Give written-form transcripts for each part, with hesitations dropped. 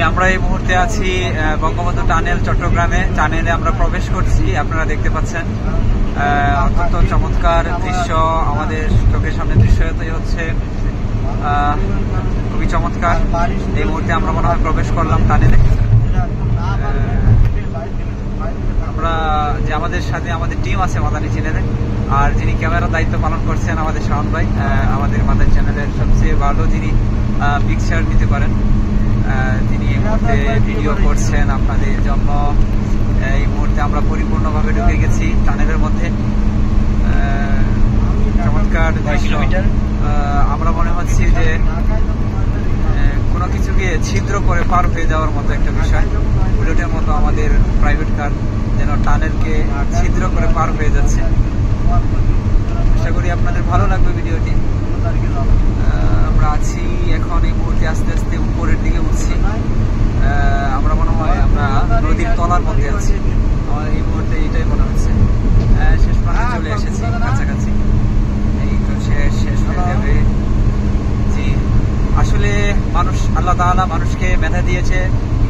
আমরা এই মুহূর্তে আছি বঙ্গবন্ধু টানেল, চট্টগ্রামে। টানেলে আমরা প্রবেশ করছি, আপনারা দেখতে পাচ্ছেন। অত্যন্ত চমৎকার দৃশ্য, আমাদের চোখের সামনে দৃশ্যই হচ্ছে খুবই চমৎকার। এই মুহূর্তে আমরা মনে হয় প্রবেশ করলাম টানেলে। আমরা যে আমাদের সাথে আমাদের টিম আছে মাদানী চ্যানেলে, আর যিনি ক্যামেরার দায়িত্ব পালন করছেন আমাদের শাওন ভাই, আমাদের মাদানী চ্যানেলের সবচেয়ে ভালো যিনি পিকচার নিতে পারেন, তিনি এই মুহূর্তে ভিডিও করছেন আপনাদের জন্য। এই মুহূর্তে আমরা পরিপূর্ণভাবে ঢুকে গেছি টানেলের মধ্যে। চমৎকার দৃশ্য। আমরা মনে হচ্ছে যে কোনো কিছুকে ছিদ্র করে পার হয়ে যাওয়ার মতো একটা বিষয়। বুলেটের মতো আমাদের প্রাইভেট কার যেন টানেলকে ছিদ্র করে পার হয়ে যাচ্ছে। আশা করি আপনাদের ভালো লাগবে ভিডিওটি। আমরা আছি এখন এই মুহূর্তে আস্তে আস্তে উপরের দিকে উঠছি। আমরা মনে হয় আমরা নদীর তলার মধ্যে আছি। আমার এই মুহূর্তে এইটাই মনে হচ্ছে। শেষ প্রান্তে চলে এসেছি, কাছাকাছি। এই তো শেষ হয়ে যাবে। জি, আসলে মানুষ, আল্লাহ তাআলা মানুষকে মেধা দিয়েছে,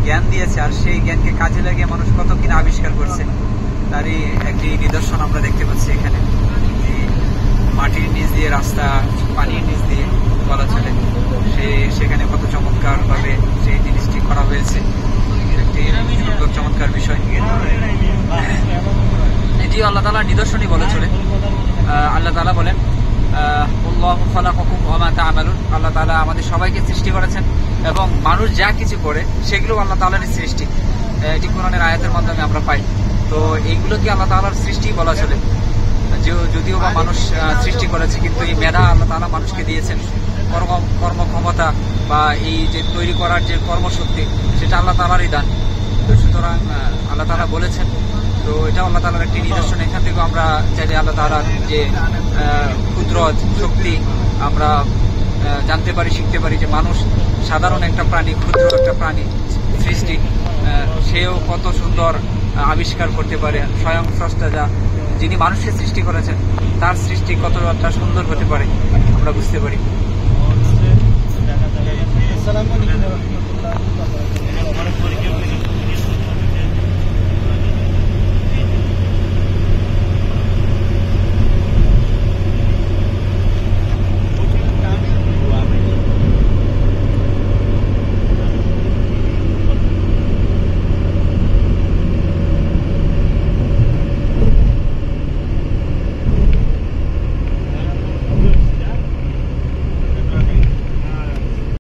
জ্ঞান দিয়েছে, আর সেই জ্ঞানকে কাজে লাগিয়ে মানুষ কত কিনা আবিষ্কার করছে, তারই একটি নিদর্শন আমরা দেখতে পাচ্ছি এখানে। মাটির নিচ দিয়ে রাস্তা, পানির নিচ দিয়ে বলা চলে, সেখানে কত চমৎকার ভাবে সেই জিনিসটি করা হয়েছে। একটি সুন্দর চমৎকার বিষয়। এটি আল্লাহ তাআলার নিদর্শনই বলা চলে। আল্লাহ তাআলা বলেন, আল্লাহু খালাকাকুম ওয়া মা তা'মালুন। আল্লাহ তাআলা আমাদের সবাইকে সৃষ্টি করেছেন এবং মানুষ যা কিছু করে সেগুলো আল্লাহ তাআলারই সৃষ্টি। এটি কোরআনের আয়াতের মাধ্যমে আমরা পাই। তো এইগুলোকে আল্লাহ তাআলার সৃষ্টি বলা চলে। যদিও বা মানুষ সৃষ্টি করেছে, কিন্তু এই মেধা আল্লাহ তাআলা মানুষকে দিয়েছেন। কর্মক্ষমতা বা এই যে তৈরি করার যে কর্মশক্তি, সেটা আল্লাহ তাআলারই দান। তো সুতরাং আল্লাহ তাআলা বলেছেন, তো এটা আল্লাহ তাআলার একটি নিদর্শন। এখান থেকে আমরা চাইলে আল্লাহ তাআলার যে কুদরত, শক্তি আমরা জানতে পারি, শিখতে পারি যে মানুষ সাধারণ একটা প্রাণী, ক্ষুদ্র একটা প্রাণী সৃষ্টি, সেও কত সুন্দর আবিষ্কার করতে পারে। স্বয়ং স্রষ্টা যিনি মানুষকে সৃষ্টি করেছেন, তার সৃষ্টি কতটা সুন্দর হতে পারে আমরা বুঝতে পারি। আসসালামু আলাইকুম।